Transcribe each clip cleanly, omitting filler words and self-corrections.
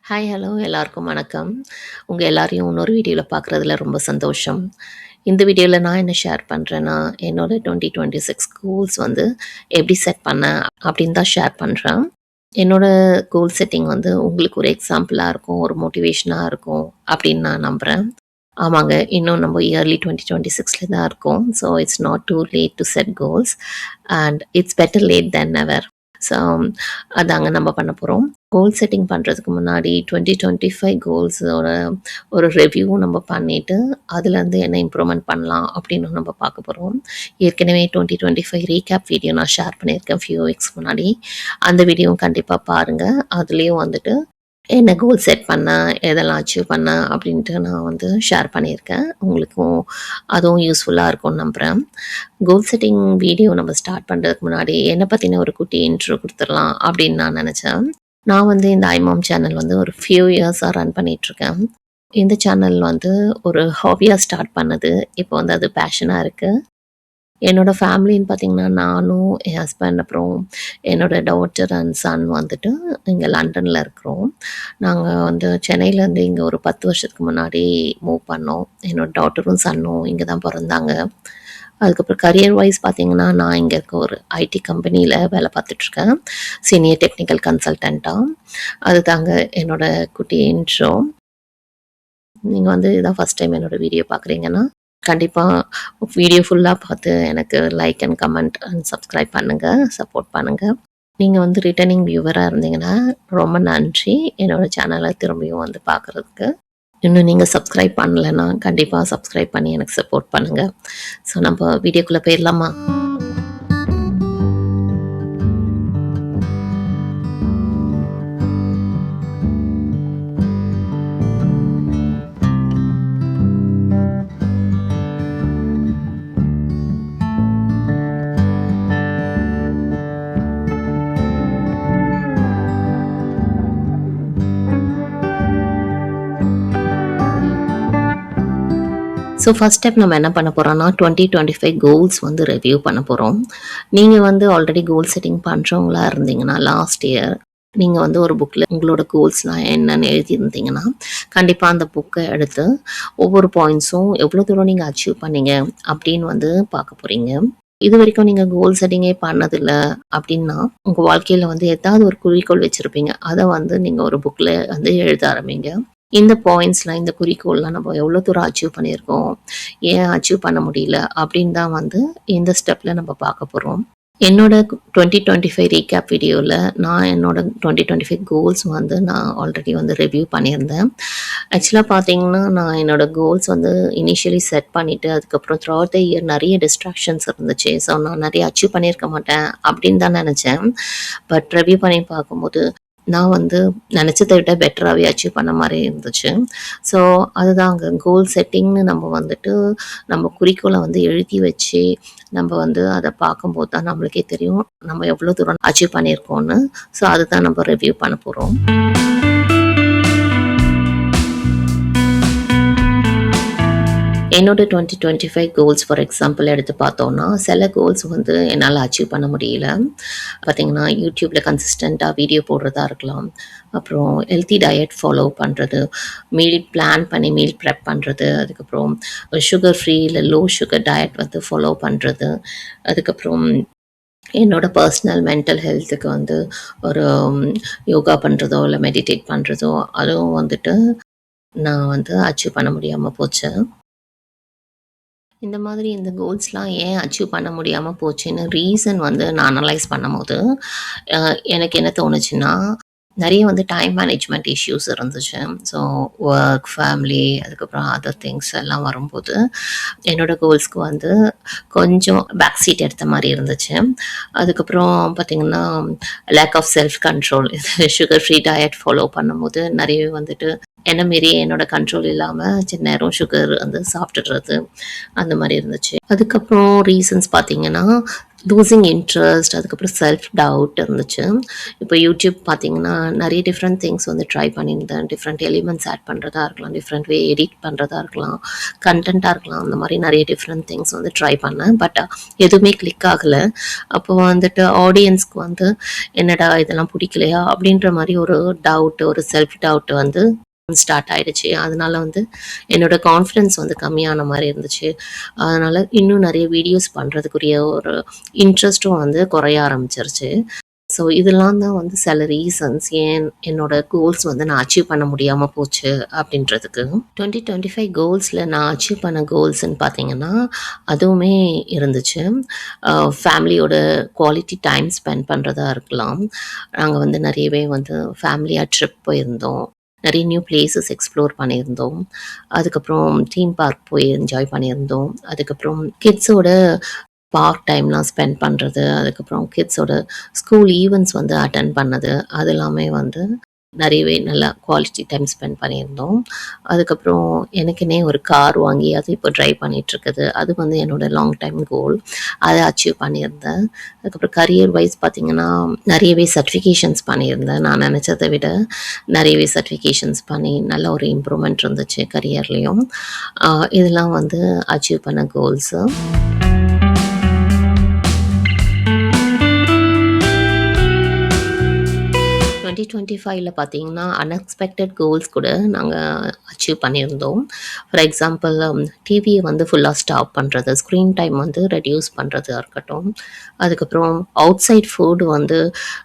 Hi hello எல்லாருக்கும் வணக்கம். உங்கள் எல்லாரையும் இன்னொரு வீடியோவில் பார்க்குறதுல ரொம்ப சந்தோஷம். இந்த வீடியோவில் நான் என்ன ஷேர் பண்ணுறேன்னா, என்னோட 2026 கோல்ஸ் வந்து எப்படி செட் பண்ணேன் அப்படின்னு தான் ஷேர் பண்ணுறேன். என்னோட கோல் செட்டிங் வந்து உங்களுக்கு ஒரு எக்ஸாம்பிளாக இருக்கும், ஒரு மோட்டிவேஷனாக இருக்கும் அப்படின்னு நான் நம்புகிறேன். ஆமாங்க, இன்னும் நம்ம இயர்லி 2026 தான் இருக்கோம். So it's not too late to set goals and it's better late then ever. So அதாங்க நம்ம பண்ண போகிறோம். கோல் செட்டிங் பண்ணுறதுக்கு முன்னாடி 2025 கோல்ஸோட ஒரு ரிவ்யூ நம்ம பண்ணிவிட்டு அதுலேருந்து என்ன இம்ப்ரூவ்மெண்ட் பண்ணலாம் அப்படின்னு நம்ம பார்க்க போகிறோம். ஏற்கனவே 2025 ரீகேப் வீடியோ நான் ஷேர் பண்ணியிருக்கேன் ஃபியூ வீக்ஸ் முன்னாடி. அந்த வீடியோவும் கண்டிப்பாக பாருங்கள். அதுலேயும் வந்துட்டு என்ன கோல் செட் பண்ணேன், எதெல்லாம் அச்சீவ் பண்ணேன் அப்படின்ட்டு நான் வந்து ஷேர் பண்ணியிருக்கேன். உங்களுக்கும் அதுவும் யூஸ்ஃபுல்லாக இருக்கும்னு நம்புகிறேன். கோல் செட்டிங் வீடியோ நம்ம ஸ்டார்ட் பண்ணுறதுக்கு முன்னாடி என்னை பற்றின ஒரு குட்டி இன்ட்ரோ கொடுத்துடலாம் அப்படின்னு நான் நினச்சேன். நான் வந்து இந்த ஐமாம் சேனல் வந்து ஒரு ஃபியூ இயர்ஸாக ரன் பண்ணிகிட்ருக்கேன். இந்த சேனல் வந்து ஒரு ஹாபியாக ஸ்டார்ட் பண்ணது, இப்போ வந்து அது பேஷனாக இருக்குது. என்னோடய ஃபேமிலின்னு பார்த்திங்கன்னா, நானும் என் ஹஸ்பண்ட் அப்புறம் என்னோடய டாட்டர் அண்ட் சன் வந்துட்டு இங்கே லண்டனில் இருக்கிறோம். நாங்கள் வந்து சென்னையிலேருந்து இங்கே ஒரு 10 வருஷத்துக்கு முன்னாடி மூவ் பண்ணோம். என்னோடய டாட்டரும் சன்னும் இங்கே தான் பிறந்தாங்க. அதுக்கப்புறம் கரியர் வைஸ் பார்த்திங்கன்னா, நான் இங்கே இருக்க ஒரு ஐடி கம்பெனியில் வேலை பார்த்துட்ருக்கேன், சீனியர் டெக்னிக்கல் கன்சல்டண்ட்டாக. அது தாங்க என்னோடய குட்டி இன்ட்ரோ. நீங்கள் வந்து இதான் ஃபஸ்ட் டைம் என்னோடய வீடியோ பார்க்குறீங்கன்னா கண்டிப்பாக வீடியோ ஃபுல்லாக பார்த்து எனக்கு like and comment and subscribe பண்ணுங்கள், சப்போர்ட் பண்ணுங்கள். நீங்கள் வந்து ரிட்டர்னிங் வியூவராக இருந்தீங்கன்னா ரொம்ப நன்றி என்னோடய சேனலை திரும்பியும் வந்து பார்க்குறதுக்கு. இன்னும் நீங்கள் சப்ஸ்கிரைப் பண்ணலைன்னா கண்டிப்பாக சப்ஸ்கிரைப் பண்ணி எனக்கு சப்போர்ட் பண்ணுங்கள். ஸோ நம்ம வீடியோக்குள்ளே போயிடலாமா? ஸோ ஃபஸ்ட் ஸ்டெப் நம்ம என்ன பண்ண போகிறோம்னா 2025 கோல்ஸ் வந்து ரிவ்யூ பண்ண போகிறோம். நீங்கள் வந்து ஆல்ரெடி கோல் செட்டிங் பண்ணுறவங்களா இருந்தீங்கன்னா லாஸ்ட் இயர் நீங்கள் வந்து ஒரு புக்கில் உங்களோட கோல்ஸ்லாம் என்னென்னு எழுதியிருந்தீங்கன்னா கண்டிப்பாக அந்த புக்கை எடுத்து ஒவ்வொரு பாயிண்ட்ஸும் எவ்வளோ தூரம் நீங்கள் அச்சீவ் பண்ணீங்க அப்படின்னு வந்து பார்க்க போகிறீங்க. இது வரைக்கும் நீங்கள் கோல் செட்டிங்கே பண்ணதில்லை அப்படின்னா உங்கள் வாழ்க்கையில் வந்து ஏதாவது ஒரு குறிக்கோள் வச்சுருப்பீங்க. அதை வந்து நீங்கள் ஒரு புக்கில் வந்து எழுத ஆரம்பிங்க. இந்த பாயிண்ட்ஸ்லாம், இந்த குறிக்கோள்லாம் நம்ம எவ்வளோ தூரம் அச்சீவ் பண்ணியிருக்கோம், ஏன் அச்சீவ் பண்ண முடியல அப்படின்னு தான் வந்து இந்த ஸ்டெப்பில் நம்ம பார்க்க போகிறோம். என்னோட 2025 ரீகேப் வீடியோவில் நான் என்னோட 2025 கோல்ஸ் வந்து நான் ஆல்ரெடி வந்து ரிவ்யூ பண்ணியிருந்தேன். ஆக்சுவலாக பார்த்தீங்கன்னா நான் என்னோடய கோல்ஸ் வந்து இனிஷியலி செட் பண்ணிவிட்டு அதுக்கப்புறம் த்ரூ அவுட் த இயர் நிறைய டிஸ்ட்ராக்ஷன்ஸ் இருந்துச்சு. ஸோ நான் நிறைய அச்சீவ் பண்ணியிருக்க மாட்டேன் அப்படின்னு தான் நினச்சேன். பட் ரிவ்யூ பண்ணி பார்க்கும்போது நான் வந்து நினச்சதை விட பெட்டராகவே அச்சீவ் பண்ண மாதிரி இருந்துச்சு. ஸோ அதுதான் அங்கே கோல் செட்டிங்னு நம்ம வந்துட்டு நம்ம குறிக்கோளை வந்து எழுதி வச்சு நம்ம வந்து அதை பார்க்கும்போது தான் நம்மளுக்கே தெரியும் நம்ம எவ்வளோ தூரம் அச்சீவ் பண்ணியிருக்கோன்னு. ஸோ அதுதான் நம்ம ரிவ்யூ பண்ண போகிறோம். என்னோட 2025 கோல்ஸ் ஃபார் எக்ஸாம்பிள் எடுத்து பார்த்தோன்னா சில கோல்ஸ் வந்து என்னால் அச்சீவ் பண்ண முடியல. பார்த்திங்கன்னா யூடியூப்பில் கன்சிஸ்டண்ட்டாக வீடியோ போடுறதா இருக்கலாம், அப்புறம் ஹெல்த்தி டயட் ஃபாலோ பண்ணுறது, மீல் பிளான் பண்ணி மீல் ப்ரெப் பண்ணுறது, அதுக்கப்புறம் சுகர் ஃப்ரீ இல்லை லோ சுகர் டயட் வந்து ஃபாலோ பண்ணுறது, அதுக்கப்புறம் என்னோடய பர்சனல் மென்டல் ஹெல்த்துக்கு வந்து ஒரு யோகா பண்ணுறதோ இல்லை மெடிடேட் பண்ணுறதோ அதுவும் வந்துட்டு நான் வந்து அச்சீவ் பண்ண முடியாமல் போச்சு. இந்த மாதிரி இந்த கோல்ஸ்லாம் ஏன் அச்சீவ் பண்ண முடியாமல் போச்சுன்னு ரீசன் வந்து நான் அனலைஸ் பண்ணும்போது எனக்கு என்ன தோணுச்சுன்னா, நிறைய வந்து டைம் மேனேஜ்மெண்ட் இஷ்யூஸ் இருந்துச்சு. ஸோ ஒர்க், ஃபேமிலி, அதுக்கப்புறம் அதர் திங்ஸ் எல்லாம் வரும்போது என்னோடய கோல்ஸ்க்கு வந்து கொஞ்சம் பேக் சீட் எடுத்த மாதிரி இருந்துச்சு. அதுக்கப்புறம் பார்த்திங்கன்னா lack of self control, sugar free diet follow பண்ணும்போது நிறைய வந்துட்டு என்ன மாரி என்னோட கண்ட்ரோல் இல்லாமல் சின்ன நேரம் சுகர் வந்து சாப்பிட்டுடுறது அந்த மாதிரி இருந்துச்சு. அதுக்கப்புறம் ரீசன்ஸ் பார்த்திங்கன்னா லூசிங் இன்ட்ரெஸ்ட், அதுக்கப்புறம் செல்ஃப் டவுட் இருந்துச்சு. இப்போ யூடியூப் பார்த்தீங்கன்னா நிறைய டிஃப்ரெண்ட் திங்ஸ் வந்து ட்ரை பண்ணியிருந்தேன். டிஃப்ரெண்ட் எலிமெண்ட்ஸ் ஆட் பண்ணுறதா இருக்கலாம், டிஃப்ரெண்ட் வே எடிட் பண்ணுறதா இருக்கலாம், கண்டென்ட்டாக இருக்கலாம், அந்த மாதிரி நிறைய டிஃப்ரெண்ட் திங்ஸ் வந்து ட்ரை பண்ணேன். பட் எதுவுமே கிளிக் ஆகலை. அப்போ வந்துட்டு ஆடியன்ஸ்க்கு வந்து என்னடா இதெல்லாம் பிடிக்கலையா அப்படின்ற மாதிரி ஒரு டவுட், ஒரு செல்ஃப் டவுட் வந்து ஸ்டார்ட் ஆயிடுச்சு. அதனால வந்து என்னோட கான்ஃபிடன்ஸ் வந்து கம்மியான மாதிரி இருந்துச்சு. அதனால இன்னும் நிறைய வீடியோஸ் பண்ணுறதுக்குரிய ஒரு இன்ட்ரெஸ்ட்டும் வந்து குறைய ஆரம்பிச்சிருச்சு. ஸோ இதெல்லாம் தான் வந்து சில ரீசன்ஸ் ஏன் என்னோட கோல்ஸ் வந்து நான் அச்சீவ் பண்ண முடியாமல் போச்சு அப்படின்றதுக்கு. 2025 கோல்ஸில் நான் அச்சீவ் பண்ண கோல்ஸ்ன்னு பார்த்தீங்கன்னா அதுவுமே இருந்துச்சு. ஃபேமிலியோட குவாலிட்டி டைம் ஸ்பெண்ட் பண்ணுறதா இருக்கலாம். நாங்கள் வந்து நிறையவே வந்து ஃபேமிலியாக ட்ரிப் போயிருந்தோம், நிறைய நியூ பிளேசஸ் எக்ஸ்ப்ளோர் பண்ணியிருந்தோம். அதுக்கப்புறம் தீம் பார்க் போய் என்ஜாய் பண்ணியிருந்தோம். அதுக்கப்புறம் கிட்ஸோட பார்க் டைம்லாம் ஸ்பெண்ட் பண்ணுறது, அதுக்கப்புறம் கிட்ஸோட ஸ்கூல் ஈவெண்ட்ஸ் வந்து அட்டென்ட் பண்ணது, அது எல்லாமே வந்து நிறையவே நல்லா குவாலிட்டி டைம் ஸ்பெண்ட் பண்ணியிருந்தோம். அதுக்கப்புறம் எனக்குன்னே ஒரு கார் வாங்கி அது இப்போ ட்ரைவ் பண்ணிகிட்ருக்குது. அது வந்து என்னோடய லாங் டைம் கோல். அதை அச்சீவ் பண்ணியிருந்தேன். அதுக்கப்புறம் கரியர் வைஸ் பார்த்திங்கன்னா நிறையவே சர்டிஃபிகேஷன்ஸ் பண்ணியிருந்தேன். நான் நினச்சதை விட நிறையவே சர்டிஃபிகேஷன்ஸ் பண்ணி நல்ல ஒரு இம்ப்ரூவ்மெண்ட் இருந்துச்சு கரியர்லேயும். இதெல்லாம் வந்து அச்சீவ் பண்ண கோல்ஸு. 2025ல் பார்த்தீங்கன்னா அன்எக்ஸ்பெக்டட் கோல்ஸ் கூட நாங்கள் அச்சீவ் பண்ணியிருந்தோம். ஃபார் எக்ஸாம்பிள் டிவியை வந்து ஃபுல்லாக ஸ்டாப் பண்ணுறது, ஸ்க்ரீன் டைம் வந்து ரெடியூஸ் பண்ணுறதா இருக்கட்டும். அதுக்கப்புறம் அவுட் சைட் ஃபுட் வந்து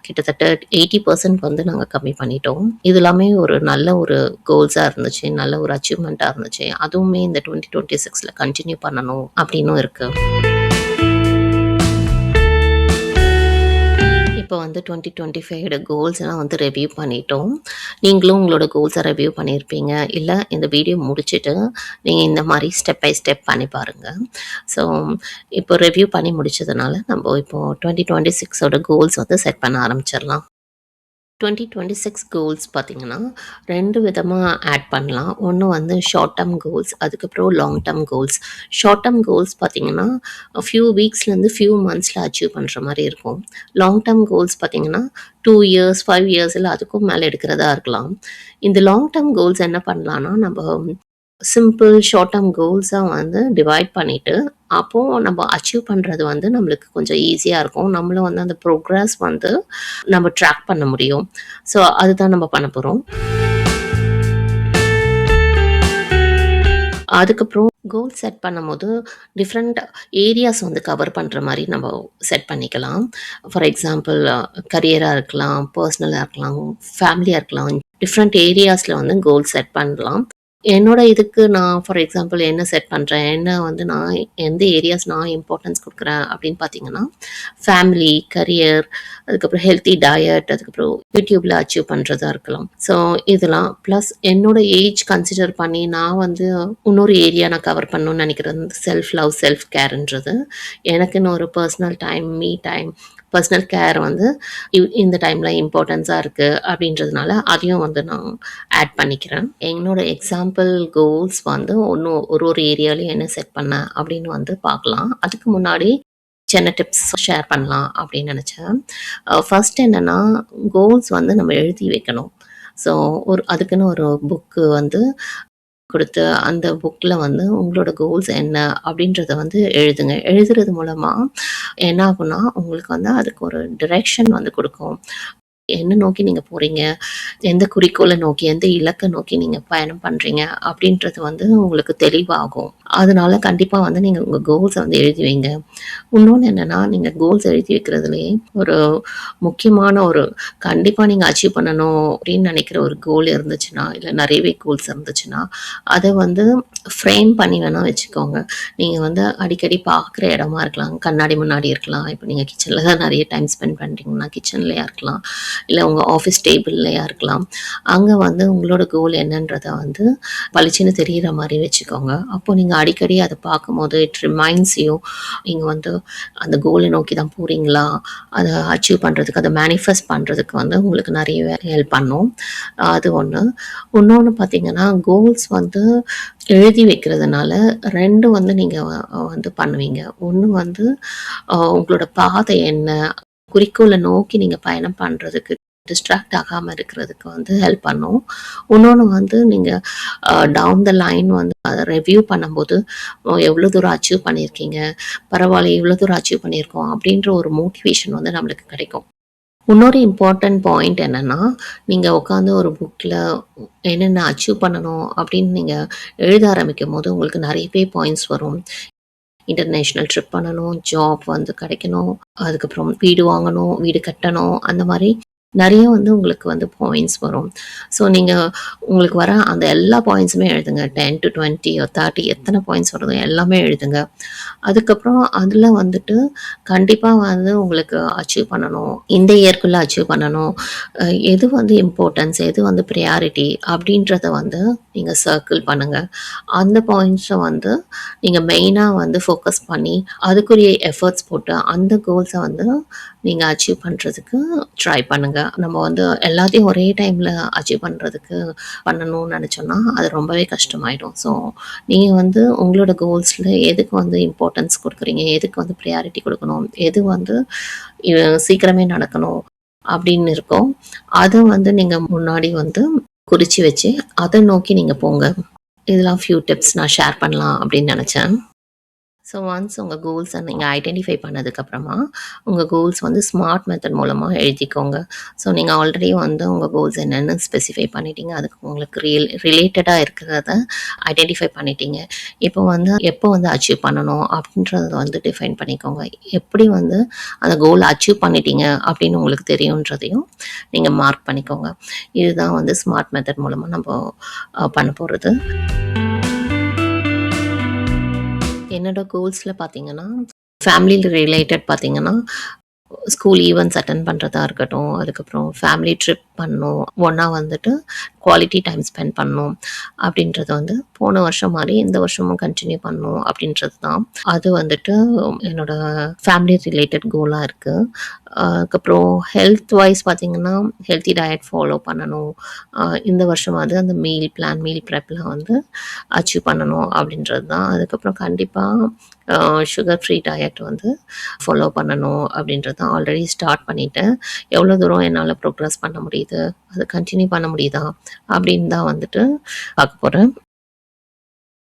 கிட்டத்தட்ட 80% வந்து நாங்கள் கம்மி பண்ணிட்டோம். இது எல்லாமே ஒரு நல்ல ஒரு கோல்ஸாக இருந்துச்சு, நல்ல ஒரு அச்சீவ்மெண்ட்டாக இருந்துச்சு. அதுவுமே இந்த 2026ல் கண்டினியூ பண்ணணும் அப்படின்னும் இருக்குது. இப்போ வந்து 2025 கோல்ஸ் எல்லாம் வந்து ரிவ்யூ பண்ணிட்டோம். நீங்களும் உங்களோட கோல்ஸை ரிவ்யூ பண்ணியிருப்பீங்க. இல்லை இந்த வீடியோ முடிச்சுட்டு நீங்கள் இந்த மாதிரி ஸ்டெப் பை ஸ்டெப் பண்ணி பாருங்கள். ஸோ இப்போ ரிவ்யூ பண்ணி முடிச்சதுனால நம்ம இப்போது 2026ஓட கோல்ஸ் வந்து செட் பண்ண ஆரம்பிச்சிடலாம். 2026 கோல்ஸ் பார்த்திங்கன்னா 2 விதமாக ஆட் பண்ணலாம். ஒன்று வந்து ஷார்ட் டேர்ம் கோல்ஸ், அதுக்கப்புறம் long term goals. Short term goals பார்த்திங்கன்னா ஃபியூ வீக்ஸ்லேருந்து ஃபியூ மந்த்ஸில் அச்சீவ் பண்ணுற மாதிரி இருக்கும். லாங் டேர்ம் கோல்ஸ் பார்த்திங்கன்னா 2 இயர்ஸ் 5 இயர்ஸ் இல்லை அதுக்கும் மேலே எடுக்கிறதா இருக்கலாம். இந்த லாங் டேர்ம் கோல்ஸ் என்ன பண்ணலான்னா நம்ம சிம்பிள் ஷார்ட் டேர்ம் கோல்ஸாக வந்து டிவைட் பண்ணிவிட்டு அப்போது நம்ம அச்சீவ் பண்ணுறது வந்து நம்மளுக்கு கொஞ்சம் ஈஸியாக இருக்கும். நம்மளும் வந்து அந்த ப்ரோக்ரஸ் வந்து நம்ம ட்ராக் பண்ண முடியும். ஸோ அதுதான் நம்ம பண்ண போகிறோம். அதுக்கப்புறம் கோல் செட் பண்ணும்போது டிஃப்ரெண்ட் ஏரியாஸ் வந்து கவர் பண்ணுற மாதிரி நம்ம செட் பண்ணிக்கலாம். ஃபார் எக்ஸாம்பிள் கரியராக இருக்கலாம், பர்சனலாக இருக்கலாம், ஃபேமிலியாக இருக்கலாம். டிஃப்ரெண்ட் ஏரியாஸில் வந்து கோல் செட் பண்ணலாம். என்னோட இதுக்கு நான் ஃபார் எக்ஸாம்பிள் என்ன செட் பண்ணுறேன், என்ன வந்து நான் எந்த ஏரியாஸ் நான் இம்பார்ட்டன்ஸ் கொடுக்குறேன் அப்படின்னு பார்த்தீங்கன்னா ஃபேமிலி, கரியர், அதுக்கப்புறம் ஹெல்த்தி டயட், அதுக்கப்புறம் யூடியூப்பில் அச்சீவ் பண்ணுறதா இருக்கலாம். ஸோ இதெல்லாம் ப்ளஸ் என்னோட ஏஜ் கன்சிடர் பண்ணி நான் வந்து இன்னொரு ஏரியா நான் கவர் பண்ணணும்னு நினைக்கிறேன். செல்ஃப் லவ், செல்ஃப் கேர்ன்றது எனக்குன்னு ஒரு personal time, me time, personal care வந்து இந்த டைமில் இம்பார்ட்டன்ஸாக இருக்குது அப்படின்றதுனால அதையும் வந்து நான் ஆட் பண்ணிக்கிறேன். என்னோட எக்ஸாம்பிள் கோல்ஸ் வந்து ஒரு ஏரியாலையும் என்ன செட் பண்ணேன் அப்படின்னு வந்து பார்க்கலாம். அதுக்கு முன்னாடி சின்ன டிப்ஸ் ஷேர் பண்ணலாம் அப்படின்னு நினச்சேன். ஃபர்ஸ்ட் என்னென்னா கோல்ஸ் வந்து நம்ம எழுதி வைக்கணும். ஸோ அதுக்குன்னு ஒரு புக்கு வந்து கொடுத்து அந்த புக்கில் வந்து உங்களோட கோல்ஸ் என்ன அப்படின்றத வந்து எழுதுங்க. எழுதுறது மூலமாக என்ன ஆகும்னா உங்களுக்கு வந்து அதுக்கு ஒரு டிரெக்ஷன் வந்து கொடுக்கும். என்ன நோக்கி நீங்கள் போகிறீங்க, எந்த குறிக்கோளை நோக்கி, எந்த இலக்கை நோக்கி நீங்கள் பயணம் பண்ணுறீங்க அப்படின்றது வந்து உங்களுக்கு தெளிவாகும். அதனால கண்டிப்பாக வந்து நீங்கள் உங்கள் கோல்ஸை வந்து எழுதி வைங்க. இன்னொன்று என்னென்னா நீங்கள் கோல்ஸ் எழுதி வைக்கிறதுலேயே ஒரு முக்கியமான ஒரு கண்டிப்பாக நீங்கள் அச்சீவ் பண்ணணும் அப்படின்னு நினைக்கிற ஒரு கோல் இருந்துச்சுன்னா, இல்லை நிறையவே கோல்ஸ் இருந்துச்சுன்னா அதை வந்து ஃப்ரேம் பண்ணி வேணால் வச்சுக்கோங்க. நீங்கள் வந்து அடிக்கடி பார்க்குற இடமா இருக்கலாம், கண்ணாடி முன்னாடி இருக்கலாம். இப்போ நீங்கள் கிச்சனில் தான் நிறைய டைம் ஸ்பெண்ட் பண்ணுறீங்கன்னா கிச்சன்லேயே இருக்கலாம். இல்லை உங்கள் ஆஃபீஸ் டேபிள்லையா இருக்கலாம். அங்கே வந்து உங்களோட கோல் என்னன்றதை வந்து பளிச்சுன்னு தெரிகிற மாதிரி வச்சுக்கோங்க. அப்போது நீங்கள் அடிக்கடி அதை பார்க்கும்போது இட் ரிமைண்ட்ஸ் யூ நீங்கள் வந்து அந்த கோலை நோக்கி தான் போகிறீங்களா, அதை அச்சீவ் பண்ணுறதுக்கு, அதை மேனிஃபெஸ்ட் பண்ணுறதுக்கு வந்து உங்களுக்கு நிறைய ஹெல்ப் பண்ணும். அது ஒன்று. இன்னொன்று பார்த்தீங்கன்னா, கோல்ஸ் வந்து எழுதி வைக்கிறதுனால 2 வந்து நீங்கள் வந்து பண்ணுவீங்க. ஒன்று வந்து உங்களோட பாதை என்ன, குறிக்கோளை நோக்கி நீங்கள் பயணம் பண்ணுறதுக்கு டிஸ்ட்ராக்ட் ஆகாமல் இருக்கிறதுக்கு வந்து ஹெல்ப் பண்ணும். இன்னொன்று வந்து நீங்கள் டவுன் த லைன் வந்து அதை ரிவ்யூ பண்ணும்போது எவ்வளோ தூரம் அச்சீவ் பண்ணியிருக்கீங்க, பரவாயில்ல இவ்வளோ தூரம் அச்சீவ் பண்ணியிருக்கோம் அப்படின்ற ஒரு மோட்டிவேஷன் வந்து நம்மளுக்கு கிடைக்கும். இன்னொரு இம்பார்ட்டன்ட் பாயிண்ட் என்னென்னா, நீங்கள் உட்காந்து ஒரு புக்கில் என்னென்ன அச்சீவ் பண்ணணும் அப்படின்னு நீங்கள் எழுத ஆரம்பிக்கும் போது உங்களுக்கு நிறையவே பாயிண்ட்ஸ் வரும். இன்டர்நேஷ்னல் ட்ரிப் பண்ணணும், ஜாப் வந்து கிடைக்கணும், அதுக்கப்புறம் வீடு வாங்கணும், வீடு கட்டணும், அந்த மாதிரி நிறைய வந்து உங்களுக்கு வந்து பாயிண்ட்ஸ் வரும். ஸோ நீங்கள் உங்களுக்கு வர அந்த எல்லா பாயிண்ட்ஸுமே எழுதுங்க. 10 to 20 or 30 எத்தனை பாயிண்ட்ஸ் வருதோ எல்லாமே எழுதுங்க. அதுக்கப்புறம் அதில் வந்துட்டு கண்டிப்பாக வந்து உங்களுக்கு அச்சீவ் பண்ணணும், இந்த இயர்க்குள்ளே அச்சீவ் பண்ணணும், எது வந்து இம்பார்ட்டன்ஸ், எது வந்து ப்ரியாரிட்டி அப்படின்றத வந்து நீங்கள் சர்க்கிள் பண்ணுங்கள். அந்த பாயிண்ட்ஸை வந்து நீங்கள் மெயினாக வந்து ஃபோக்கஸ் பண்ணி அதுக்குரிய எஃபர்ட்ஸ் போட்டு அந்த கோல்ஸை வந்து நீங்கள் அச்சீவ் பண்ணுறதுக்கு ட்ரை பண்ணுங்கள். நம்ம வந்து எல்லாத்தையும் ஒரே டைமில் அச்சீவ் பண்ணுறதுக்கு பண்ணணும்னு நினச்சோன்னா அது ரொம்பவே கஷ்டமாயிடும். ஸோ நீங்கள் வந்து உங்களோட கோல்ஸில் எதுக்கு வந்து இம்பார்ட்டன்ஸ் கொடுக்குறீங்க, எதுக்கு வந்து ப்ரியாரிட்டி கொடுக்கணும், எது வந்து சீக்கிரமே நடக்கணும் அப்படின்னு இருக்கோம், அதை வந்து நீங்கள் முன்னாடி வந்து குறித்து வச்சு அதை நோக்கி நீங்கள் போங்க. இதெல்லாம் ஃபியூ டிப்ஸ் நான் ஷேர் பண்ணலாம் அப்படின்னு நினச்சேன். ஸோ ஒன்ஸ் உங்கள் கோல்ஸை நீங்கள் ஐடென்டிஃபை பண்ணதுக்கப்புறமா உங்கள் கோல்ஸ் வந்து ஸ்மார்ட் மெத்தட் மூலமாக எழுதிக்கோங்க. ஸோ நீங்கள் ஆல்ரெடி வந்து உங்கள் கோல்ஸ் என்னென்னு ஸ்பெசிஃபை பண்ணிட்டீங்க, அதுக்கு உங்களுக்கு ரிலேட்டடாக இருக்கிறத ஐடென்டிஃபை பண்ணிட்டீங்க. இப்போ வந்து எப்போ வந்து அச்சீவ் பண்ணணும் அப்படின்றத வந்து டிஃபைன் பண்ணிக்கோங்க. எப்படி வந்து அந்த கோலை அச்சீவ் பண்ணிட்டீங்க அப்படின்னு உங்களுக்கு தெரியுன்றதையும் நீங்கள் மார்க் பண்ணிக்கோங்க. இதுதான் வந்து ஸ்மார்ட் மெத்தட் மூலமாக நம்ம பண்ண போகிறது. என்னோட கோல்ஸில் பார்த்தீங்கன்னா, ஃபேமிலி ரிலேட்டட் பார்த்தீங்கன்னா, ஸ்கூல் ஈவெண்ட்ஸ் அட்டன் பண்ணுறதா இருக்கட்டும், அதுக்கப்புறம் ஃபேமிலி ட்ரிப் பண்ணணும், ஒன்றா வந்துட்டு குவாலிட்டி டைம் ஸ்பெண்ட் பண்ணணும் அப்படின்றது வந்து போன வருஷம் மாதிரி இந்த வருஷமும் கண்டினியூ பண்ணணும் அப்படின்றது தான். அது வந்துட்டு என்னோட ஃபேமிலி ரிலேட்டட் கோலாக இருக்குது. அதுக்கப்புறம் ஹெல்த் வைஸ் பார்த்திங்கன்னா ஹெல்த்தி டயட் ஃபாலோ பண்ணணும், இந்த வருஷமாவது அந்த மீல் ப்ரெப்லாம் வந்து அச்சீவ் பண்ணணும் அப்படின்றது தான். அதுக்கப்புறம் கண்டிப்பாக சுகர் ஃப்ரீ டயட் வந்து ஃபாலோ பண்ணணும் அப்படின்றது தான். ஆல்ரெடி ஸ்டார்ட் பண்ணிவிட்டேன். எவ்வளோ தூரம் என்னால் ப்ரோக்ரஸ் பண்ண முடியுது, அதை கண்டினியூ பண்ண முடியுதா அப்படின்னு தான் வந்துட்டு பார்க்க போகிறேன்.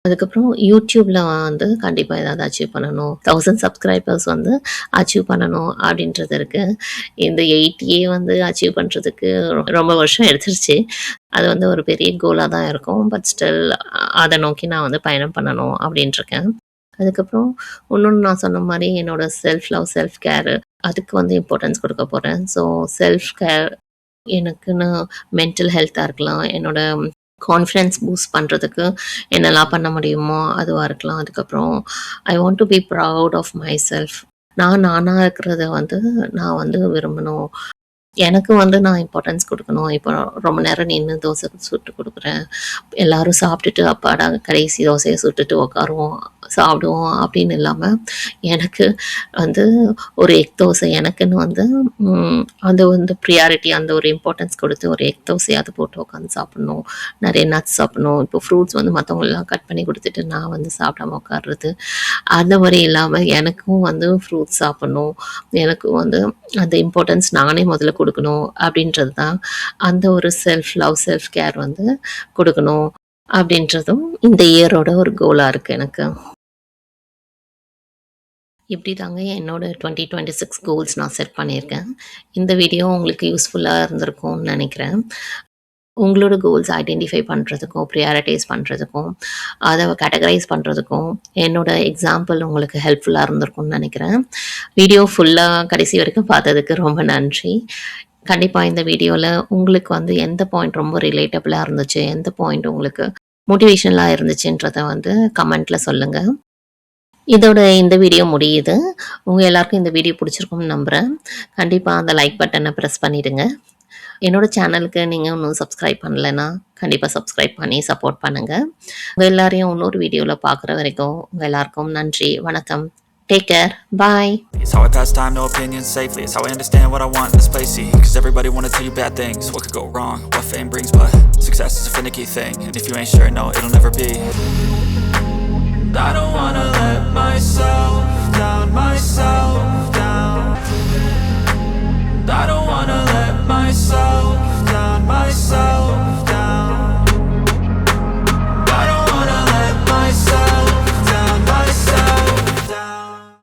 அதுக்கப்புறம் யூடியூப்பில் வந்து கண்டிப்பாக ஏதாவது அச்சீவ் பண்ணணும், 1000 சப்ஸ்கிரைபர்ஸ் வந்து அச்சீவ் பண்ணணும் அப்படின்றது இருக்குது. இந்த 80 வந்து அச்சீவ் பண்ணுறதுக்கு ரொம்ப வருஷம் எடுத்துருச்சு. அது வந்து ஒரு பெரிய கோலாக தான் இருக்கும். பட் ஸ்டில் அதை நோக்கி நான் வந்து பயணம் பண்ணணும் அப்படின்ட்டுருக்கேன். அதுக்கப்புறம் இன்னொன்று நான் சொன்ன மாதிரி என்னோட செல்ஃப் லவ், செல்ஃப் கேர், அதுக்கு வந்து இம்பார்ட்டன்ஸ் கொடுக்க போகிறேன். ஸோ செல்ஃப் கேர் எனக்குன்னு மென்டல் ஹெல்த்தாக இருக்கலாம், என்னோட கான்ஃபிடென்ஸ் பூஸ்ட் பண்ணுறதுக்கு என்னெல்லாம் பண்ண முடியுமோ அதுவாக இருக்கலாம். அதுக்கப்புறம் I want to be proud of myself. நானாக இருக்கிறத வந்து நான் வந்து விரும்பணும். எனக்கு வந்து நான் இம்பார்ட்டன்ஸ் கொடுக்கணும். இப்போ ரொம்ப நேரம் நின்று தோசை சுட்டு கொடுக்குறேன், எல்லோரும் சாப்பிட்டுட்டு அப்பாடா கடைசி தோசையை சுட்டுட்டு உட்காருவோம் சாப்பிடுவோம் அப்படின்னு இல்லாமல் எனக்கு வந்து ஒரு எக் தோசை எனக்குன்னு வந்து அந்த வந்து ப்ரியாரிட்டி, அந்த ஒரு இம்பார்ட்டன்ஸ் கொடுத்து ஒரு எக் தோசையாவது போட்டு உட்காந்து சாப்பிட்ணும், நிறைய நட்ஸ் சாப்பிட்ணும். இப்போ ஃப்ரூட்ஸ் வந்து மற்றவங்களெலாம் கட் பண்ணி கொடுத்துட்டு நான் வந்து சாப்பிடாம உட்காடுறது, அந்த மாதிரி இல்லாமல் எனக்கும் வந்து ஃப்ரூட்ஸ் சாப்பிட்ணும், எனக்கும் வந்து அந்த இம்பார்ட்டன்ஸ் நானே முதல்ல கொடுக்கணும் அப்படின்றது தான். அந்த ஒரு செல்ஃப் லவ், செல்ஃப் கேர் வந்து கொடுக்கணும் அப்படின்றதும் இந்த இயரோட ஒரு கோலாக இருக்குது எனக்கு. இப்படி தாங்க என்னோட 2026 கோல்ஸ் நான் செட் பண்ணியிருக்கேன். இந்த வீடியோ உங்களுக்கு யூஸ்ஃபுல்லாக இருந்திருக்கும்னு நினைக்கிறேன். உங்களோட கோல்ஸ் ஐடென்டிஃபை பண்ணுறதுக்கும், ப்ரியாரிட்டைஸ் பண்ணுறதுக்கும், அதை கேட்டகரைஸ் பண்ணுறதுக்கும் என்னோட எக்ஸாம்பிள் உங்களுக்கு ஹெல்ப்ஃபுல்லாக இருந்திருக்கும்னு நினைக்கிறேன். வீடியோ ஃபுல்லாக கடைசி வரைக்கும் பார்த்ததுக்கு ரொம்ப நன்றி. கண்டிப்பாக இந்த வீடியோவில் உங்களுக்கு வந்து எந்த பாயிண்ட் ரொம்ப ரிலேட்டபிளாக இருந்துச்சு, எந்த பாயிண்ட் உங்களுக்கு மோட்டிவேஷனலாக இருந்துச்சுன்றதை வந்து கமெண்ட்டில் சொல்லுங்கள். இதோட இந்த வீடியோ முடியுது. உங்கள் எல்லாருக்கும் இந்த வீடியோ பிடிச்சிருக்கும்னு நம்புகிறேன். கண்டிப்பாக அந்த லைக் பட்டனை ப்ரெஸ் பண்ணிவிடுங்க. என்னோட சேனலுக்கு நீங்கள் இன்னும் சப்ஸ்கிரைப் பண்ணலைன்னா கண்டிப்பாக சப்ஸ்கிரைப் பண்ணி சப்போர்ட் பண்ணுங்கள். உங்கள் எல்லாரையும் இன்னொரு வீடியோவில் பார்க்குற வரைக்கும் உங்கள் எல்லாருக்கும் நன்றி, வணக்கம். Take care. Bye. It's how I pass time, no opinions safely. It's how I understand what I want in this place, see. Cause everybody wanna tell you bad things. What could go wrong, what fame brings, but success is a finicky thing. And if you ain't sure, no, it'll never be. I don't wanna let myself down myself.